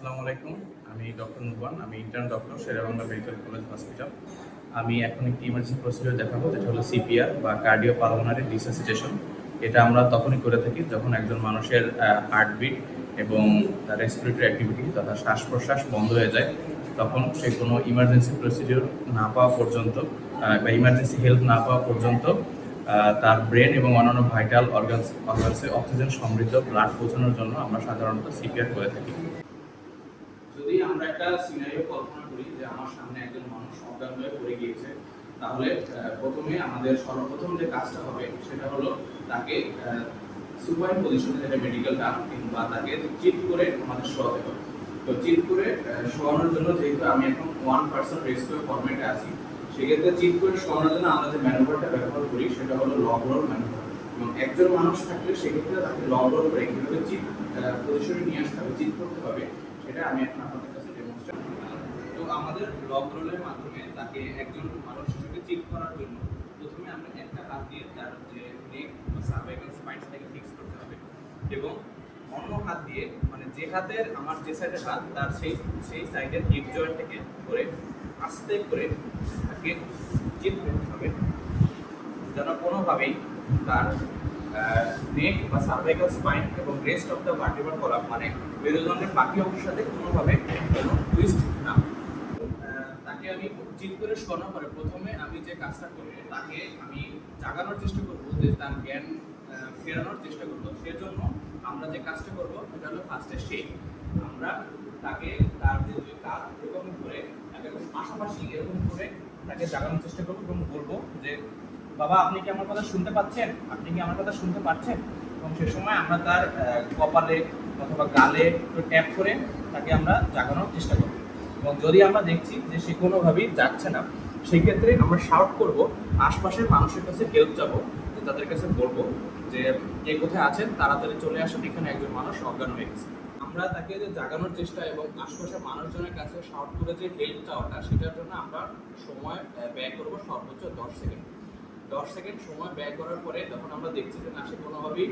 আসসালামু আলাইকুম। আমি ডক্টর নুবান। আমি intern doctor Sher-e-Bangla medical college hospital. আমি এখন একটি ইমার্জেন্সি প্রসিডিউর দেখাবো, যেটা হলো সিপিআর বা কার্ডিও পালমোনারি রিসাসিটেশন। এটা আমরা তখনই করে থাকি যখন একজন মানুষের হার্টবিট এবং তার রেসপিরেটরি অ্যাক্টিভিটি তথা শ্বাস প্রশ্বাস বন্ধ হয়ে যায়। তখন সে কোনো ইমার্জেন্সি প্রসিডিউর না পাওয়া পর্যন্ত বা ইমার্জেন্সি হেল্প না পাওয়া পর্যন্ত তার ব্রেন এবং অন্যান্য ভাইটাল অর্গানসে অক্সিজেন সমৃদ্ধ ব্লাড পৌঁছানোর জন্য আমরা সাধারণত সিপিআর করে থাকি। যদি আমরা একটা সিনারিও কল্পনা করি যে আমার সামনে একজন মানুষ অজ্ঞান হয়ে পড়ে গিয়েছে, তাহলে প্রথমে আমাদের সর্বপ্রথম যে কাজটা হবে সেটা হলো তাকে সুপাইন পজিশনে, যেটা মেডিকেল টার্ম, কিংবা তাকে চিট করে আমাদের শোয়াতে হবে। তো চিট করে শোয়ানোর জন্য, যেহেতু আমি এখন 1% রেস্কিউ ফরম্যাটে আছি, সেক্ষেত্রে চিট করে শোয়ানোর জন্য আমরা যে ম্যানুভারটা ব্যবহার করি সেটা হলো লগ রোল ম্যানুভার। এবং একজন মানুষ থাকলে সেক্ষেত্রে তাকে লগ রোল করে কীভাবে চিট পজিশনে নিয়ে আসতে হবে, চিট করতে হবে, সেটা আমি এখন আপনাদের কাছে ডেমনস্ট্রেট করব। তো আমাদের লগ রোলের মাধ্যমে তাকে একজন মানুষ হিসেবে চিট করার জন্য প্রথমে আমরা একটা হাত দিয়ে তার যে নেক বা সার্ভাইকাল স্পাইনটাকে ফিক্স করতে হবে, এবং অন্য হাত দিয়ে, মানে যে হাতের আমার যে সাইডের হাত তার সেই সাইডের হিপ জয়েন্টটাকে ধরে আস্তে করে তাকে চিট করতে হবে, যেন কোনোভাবেই তার নেক বা সার্ভাইকাল স্পাইন এবং rest of the vertebral column, মানে মেরুদণ্ডের বাকি অংশের সাথে কোনোভাবে যেন টুইস্ট না। তাকে আমি চিট করে শোনার পরে প্রথমে আমি যে কাজটা করবো, তাকে আমি জাগানোর চেষ্টা করবো, যে তার জ্ঞান ফেরানোর চেষ্টা করবো। সেজন্য আমরা যে কাজটা করবো সেটা হলো ফার্স্টে শেক। আমরা তাকে তার যে দুই কাঁধ এরকম করে তাকে পাশাপাশি এরকম করে তাকে জাগানোর চেষ্টা করবো এবং বলবো যে, বাবা, আপনি কি আমার কথা শুনতে পাচ্ছেন? আপনি কি আমার কথা শুনতে পাচ্ছেন? এবং সে সময় আমরা তার কপালে অথবা গালে একটু ট্যাপ করে তাকে আমরা জাগানোর চেষ্টা করব। এবং যদি আমরা দেখছি যে সে কোনোভাবেই যাচ্ছে না, সেই ক্ষেত্রে আমরা শাউট করব, আশপাশের মানুষের কাছে হেল্প যাবো, যে তাদের কাছে বলবো যে কে কোথায় আছেন, তাড়াতাড়ি চলে আসুন, এখানে একজন মানুষ অজ্ঞান হয়ে গেছে। আমরা তাকে যে জাগানোর চেষ্টা এবং আশপাশের মানুষজনের কাছে শাউট করে যে হেল্প চাওয়াটা, সেটার জন্য আমরা সময় ব্যয় করব সর্বোচ্চ 10 সেকেন্ড। 10 সেকেন্ড সময় ব্যয় করার পরে যখন আমরা দেখছি যে না, সে কোনোভাবেই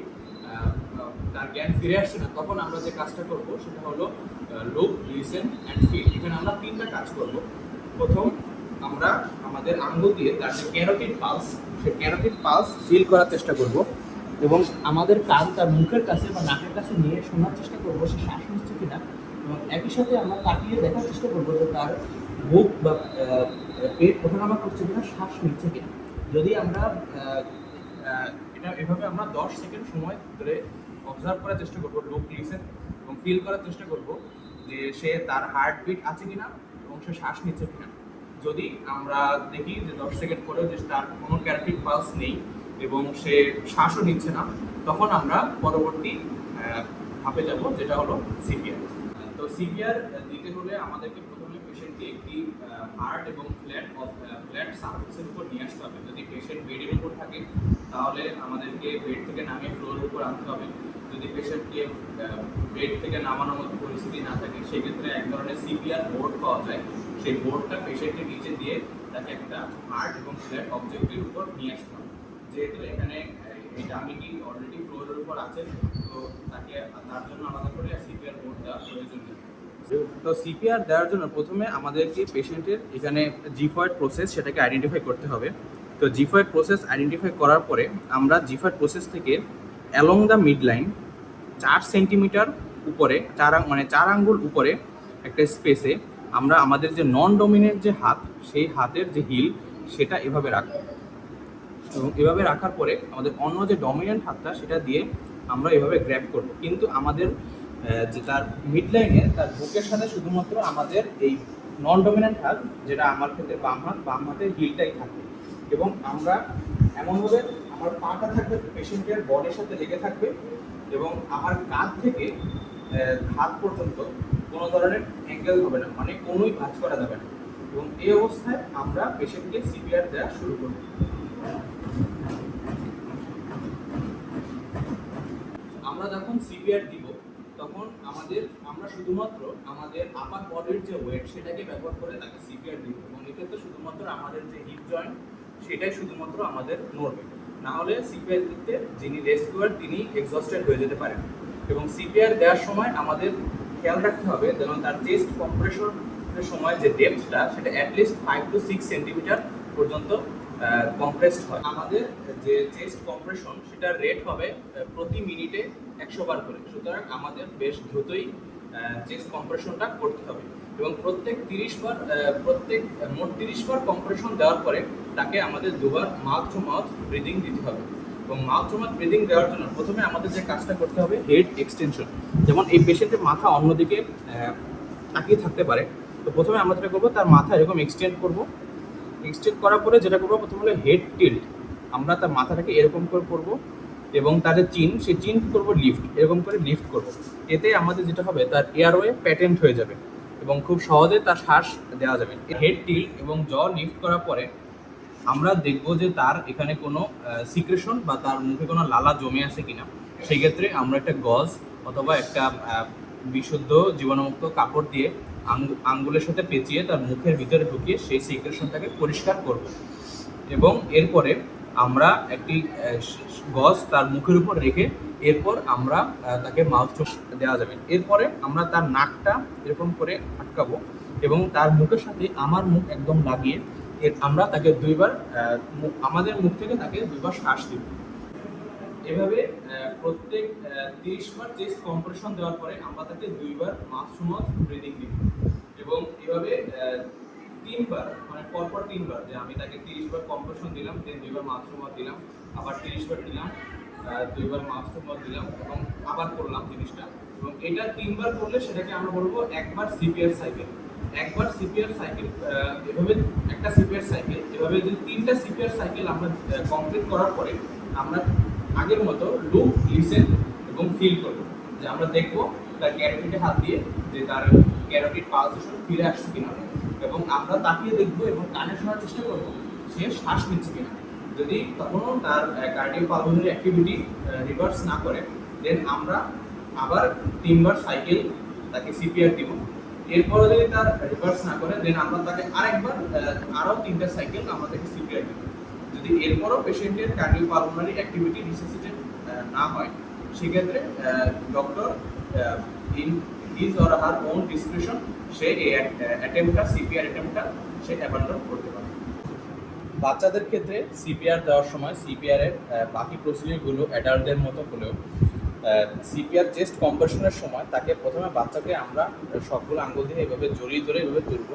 তার জ্ঞান ফিরে আসছে না, তখন আমরা যে কাজটা করব সেটা হলো লুক, লিসেন অ্যান্ড ফিল। এখানে আমরা 3টা কাজ করব। প্রথম, আমরা আমাদের আঙ্গুল দিয়ে তার যে ক্যারোটিড পালস, সেই ক্যারোটিড পালস ফিল করার চেষ্টা করব, এবং আমাদের কান তার মুখের কাছে বা নাকের কাছে নিয়ে শোনার চেষ্টা করব সে শ্বাস নিচ্ছে কিনা। এবং একই সাথে আমরা তাকিয়ে দেখার চেষ্টা করবো যে তার বুক বা পেট ওঠানামা করছে কিনা, শ্বাস নিচ্ছে কিনা। যদি আমরা এটা এভাবে আমরা 10 সেকেন্ড সময় ধরে অবজার্ভ করার চেষ্টা করবো, লুক, লিসেন এবং ফিল করার চেষ্টা করব যে সে তার হার্টবিট আছে কিনা এবং সে শ্বাস নিচ্ছে কিনা। যদি আমরা দেখি যে 10 সেকেন্ড পরেও যে তার কোনো ক্যারোটিড পালস নেই এবং সে শ্বাসও নিচ্ছে না, তখন আমরা পরবর্তী ধাপে যাব, যেটা হলো সিপিআর। তো সিপিআর দিতে হলে আমাদেরকে প্রথমে পেশেন্টকে একটি হার্ড এবং ফ্ল্যাট সারফেসের উপর নিয়ে আসতে হবে। যদি পেশেন্ট বেডের উপর থাকে, তাহলে আমাদেরকে বেড থেকে নামিয়ে ফ্লোরের উপর আনতে হবে। যদি পেশেন্টকে বেড থেকে নামানোর মতো পরিস্থিতি না থাকে, সেক্ষেত্রে এক ধরনের সিপিআর বোর্ড পাওয়া যায়। সেই বোর্ডটা পেশেন্টের নিচে দিয়ে তাকে একটা হার্ড এবং ফ্ল্যাট অবজেক্টের উপর নিয়ে আসতে হবে। যেহেতু এখানে এই ডামিটি অলরেডি ফ্লোরের উপর আছে, তো তাকে তার জন্য আলাদা করে সিপিআর বোর্ড দেওয়া প্রয়োজন নেই। তো সিপিআর দেওয়ার জন্য প্রথমে আমাদেরকে পেশেন্টের এখানে জিফয়েড প্রসেস, সেটাকে আইডেন্টিফাই করতে হবে। তো জিফয়েড প্রসেস আইডেন্টিফাই করার পরে আমরা জিফয়েড প্রসেস থেকে along the mid line 4 centimetre উপরে, 4 আঙ্গুল উপরে একটা স্পেসে আমরা আমাদের যে নন ডমিনেন্ট যে হাত, সেই হাতের যে হিল, সেটা এভাবে রাখবো। এবং এভাবে রাখার পরে আমাদের অন্য যে ডমিনেন্ট হাতটা, সেটা দিয়ে আমরা এভাবে গ্র্যাব করব। কিন্তু আমাদের যে তার মিড লাইনে তার বুকের সাথে শুধুমাত্র আমাদের এই নন ডমিনেন্ট হাত, যেটা আমার ক্ষেত্রে বাম হাতের হিলটাই থাকবে। এবং আমরা এমনভাবে, আমার পাটা থাকবে পেশেন্টের বডির সাথে লেগে থাকবে, এবং আমার কাঁধ থেকে হাত পর্যন্ত কোনো ধরনের অ্যাঙ্গেল হবে না, মানে কোনোই ভাঁজ করা যাবে না। এবং এই অবস্থায় আমরা পেশেন্টকে সিপিআর দেওয়া শুরু করব। আমরা যখন সিপিআর দিব, তখন আমরা শুধুমাত্র আমাদের আপার বডির যে ওয়েট, সেটাকে ব্যবহার করে তাকে সিপিআর দিব। এবং এক্ষেত্রে শুধুমাত্র আমাদের যে হিপ জয়েন্ট, সেটাই শুধুমাত্র আমাদের নড়বে। না হলে সিপিআর দিতে যিনি রেস্কিউয়ার, তিনি এক্সস্টেড হয়ে যেতে পারেন। এবং সিপিআর দেওয়ার সময় আমাদের খেয়াল রাখতে হবে যেন তার চেস্ট কম্প্রেশনের সময় যে ডেপথটা সেটা অ্যাটলিস্ট 5 to 6 সেন্টিমিটার পর্যন্ত কম্প্রেসড হয়। আমাদের যে চেস্ট কম্প্রেশন সেটার রেট হবে প্রতি মিনিটে 100 বার করে। সুতরাং আমাদের বেশ দ্রুতই চেস্ট কম্প্রেশনটা করতে হবে এবং প্রত্যেক মোট 30 বার কম্প্রেশন দেওয়ার পরে তাকে আমাদের দুবার মাউথ টু মাউথ ব্রিদিং দিতে হবে। এবং মাউথ টু মাউথ ব্রিদিং দেওয়ার জন্য প্রথমে আমাদের যে কাজটা করতে হবে হেড এক্সটেনশন। যেমন এই পেশেন্টের মাথা অন্যদিকে তাকিয়ে থাকতে পারে, তো প্রথমে আমরা যেটা করবো তার মাথা এরকম এক্সটেন্ড করবো। এক্সটেন্ড করার পরে যেটা করবো প্রথমে হলো হেড টিল্ট। আমরা তার মাথাটাকে এরকম করে করবো এবং তার যে চিন সেই চিন কী করবো লিফট, এরকম করে লিফট করবো। এতে আমাদের যেটা হবে তার এয়ারওয়ে প্যাটেন্ট হয়ে যাবে এবং খুব সহজে তার শ্বাস দেওয়া যাবে। হেড টিল্ট এবং জ লিফট করার পরে আমরা দেখবো যে তার এখানে কোনো সিক্রেশন বা তার মুখে কোনো লালা জমে আছে কিনা। সেই ক্ষেত্রে আমরা একটা গজ অথবা একটা বিশুদ্ধ জীবাণুমুক্ত কাপড় দিয়ে আঙ্গুলের সাথে পেঁচিয়ে তার মুখের ভিতরে ঢুকিয়ে সেই সিক্রেশনটাকে পরিষ্কার করব এবং এরপরে আমরা একটি গজ তার মুখের উপর রেখে এরপর আমরা তাকে মাউথ ওয়াশ দেওয়া যাবে। এরপরে আমরা তার নাকটা এরকম করে আটকাবো এবং তার মুখের সাথে আমার মুখ একদম লাগিয়ে আমরা তাকে দুইবার আমাদের মুখ থেকে তাকে দুইবার শ্বাস দিব। এভাবে প্রত্যেক 30 বার চেস্ট কম্প্রেশন দেওয়ার পরে আমরা তাকে দুইবার মাউথ টু মাউথ ব্রিদিং দিব এবং এভাবে 3 বার মানে পরপর 3 বার, যে আমি তাকে 30 বার কম্প্রেশন দিলাম, দেন দুইবার মাউথ টু মাউথ দিলাম, আবার 30 বার দিলাম, দুইবার মাউথ টু মাউথ দিলাম এবং আবার করলাম জিনিসটা। এবং এটা 3 বার করলে সেটাকে আমরা বলবো একবার সিপিআর সাইকেল। একবার সিপিআর সাইকেল এভাবে একটা সিপিআর সাইকেল, এভাবে যদি 3টা সিপিআর সাইকেল আমরা কমপ্লিট করার পরে আমরা আগের মতো লুক, লিসেন এবং ফিল করবো। যে আমরা দেখবো তার ক্যারোটিডে হাত দিয়ে যে তার ক্যারোটিড পালসেশন ফিরে আসছে কিনা এবং আমরা তাকিয়ে দেখবো এবং কানে শোনার চেষ্টা করবো সে শ্বাস নিচ্ছে কিনা। যদি তখনও তার কার্ডিওপালমোনারি অ্যাক্টিভিটি রিভার্স না করে দেন আমরা আবার 3 বার সাইকেল তাকে সিপিআর দিব। এরপরে যদি তার রিভার্স না করে দেন আমরা তাকে আরেকবার আরও 3টা সাইকেল আমরা তাকে সিপিআর দিব। যদি এরপরও পেশেন্টের কার্ডিওপালমোনারি অ্যাক্টিভিটি রিসাসিটেট না হয় সেক্ষেত্রে doctor in his or her own description সে এই সিপিআর অ্যাটেম্পটা সে অ্যাবান্ডন করতে পারে। বাচ্চাদের ক্ষেত্রে সিপিআর দেওয়ার সময় সিপিআর এর বাকি প্রসিডিউরগুলো অ্যাডাল্টদের মতো হলেও সিপিআর চেস্ট কম্প্রেশনের সময় তাকে প্রথমে বাচ্চাকে আমরা সবগুলো আঙ্গুল দিয়ে এভাবে জড়িয়ে ধরে এভাবে তুলব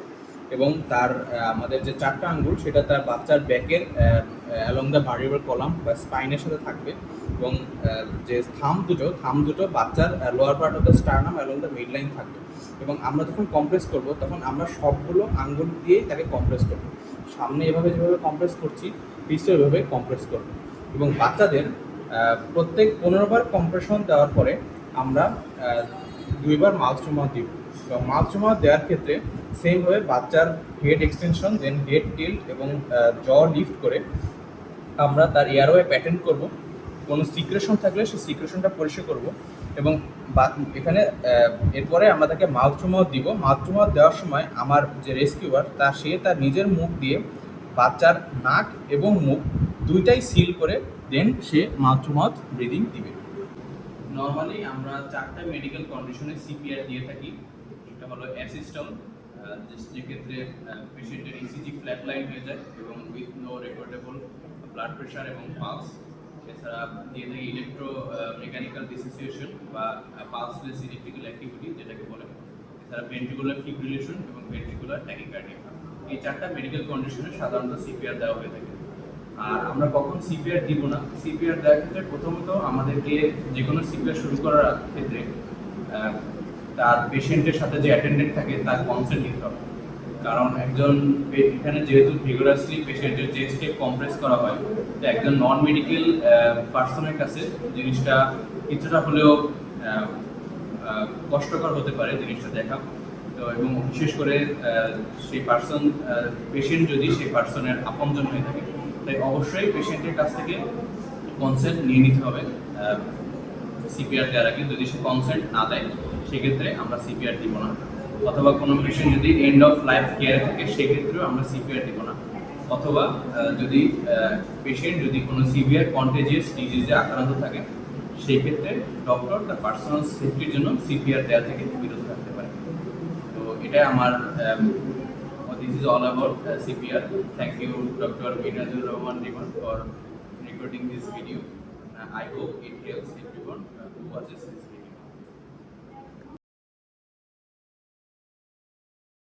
এবং তার আমাদের যে 4টা আঙ্গুল সেটা তার বাচ্চার ব্যাকের অ্যালং দ্য ভার্টিব্রাল কলাম বা স্পাইনের সাথে থাকবে এবং যে থাম দুটো বাচ্চার lower part of the sternum along the mid line থাকবে। এবং আমরা যখন কম্প্রেস করব তখন আমরা সবগুলো আঙ্গুল দিয়েই তাকে কম্প্রেস করব। সামনে এভাবে যেভাবে কম্প্রেস করছি পিছনে এভাবে কম্প্রেস করব এবং বাচ্চাদের প্রত্যেক 15 বার কম্প্রেশন দেওয়ার পরে আমরা 2 বার মাউথ টু মাউথ দিব। এবং মাউথ টু মাউথ দেওয়ার ক্ষেত্রে সেমভাবে বাচ্চার হেড এক্সটেনশন দেন হেড টিল্ট এবং জ লিফট করে আমরা তার এয়ারওয়ে প্যাটেন্ট করব। কোনো সিক্রেশন থাকলে সেই সিক্রেশনটা পরিষ্কার করব এবং এখানে এরপরে আমরা তাকে মাউথ টু মাউথ দিব। মাউথ টু মাউথ দেওয়ার সময় আমার যে রেস্কিউয়ার সে তার নিজের মুখ দিয়ে বাচ্চার নাক এবং মুখ দুইটাই সিল করে দেন সে মাউথ টু মাউথ ব্রিদিং দিবে। নর্মালি আমরা 4টা মেডিকেল কন্ডিশনে সিপিআর দিয়ে থাকি। একটা হলো অ্যাসিস্টল, যেক্ষেত্রে পেশেন্টের ইসিজি ফ্ল্যাট লাইন হয়ে যায় এবং উইথ নো রেকর্ডেবল ব্লাড প্রেশার এবং পালস। এছাড়া দিয়ে থাকি ইলেকট্রো মেকানিক্যাল ডিসোসিয়েশন বা পালসলেস ইলেকট্রিক্যাল অ্যাক্টিভিটি যেটাকে বলে। এছাড়া ভেন্ট্রিকুলার ফিব্রিলেশন এবং ভেন্ট্রিকুলার ট্যাকিকার্ডিয়া। এই 4টা মেডিকেল কন্ডিশনে সাধারণত সিপিআর দেওয়া হয়ে থাকে। আর আমরা কখন সিপিআর দিব না, সিপিআর দেওয়ার ক্ষেত্রে প্রথমত আমাদেরকে যে কোনো সিপিআর শুরু করার ক্ষেত্রে তার পেশেন্টের সাথে যে অ্যাটেন্ডেন্ট থাকে তার কনসেন্ট নিতে হবে। কারণ একজন এখানে যেহেতু ভিগোরাসলি পেশেন্টের চেস্টকে কম্প্রেস করা হয়, তো একজন নন মেডিকেল পার্সনের কাছে জিনিসটা কিছুটা হলেও কষ্টকর হতে পারে জিনিসটা দেখা। তো এবং বিশেষ করে সেই পেশেন্ট যদি সেই পার্সনের আপনজন হয়ে থাকে, তাই অবশ্যই পেশেন্টের কাছ থেকে কনসেন্ট নিয়ে নিতে হবে সিপিআর দেওয়ার আগে। যদি সে কনসেন্ট না দেয় সেক্ষেত্রে আমরা সিপিআর দিব না। অথবা কোনো পেশেন্ট যদি এন্ড অফ লাইফ কেয়ারে থাকে সেক্ষেত্রেও আমরা সিপিআর দিব না। অথবা যদি পেশেন্ট যদি কোনো সিভিয়ার কন্টেজিয়াস ডিজিজে আক্রান্ত থাকে সেই ক্ষেত্রে ডক্টর তার পার্সোনাল সেফটির জন্য সিপিআর দেওয়া থেকে বিরত থাকে। এটা আমার this is all about CPR. Thank you, Dr. Minazur Rahman Liman, for recording this video. I hope it helps everyone who watches this video.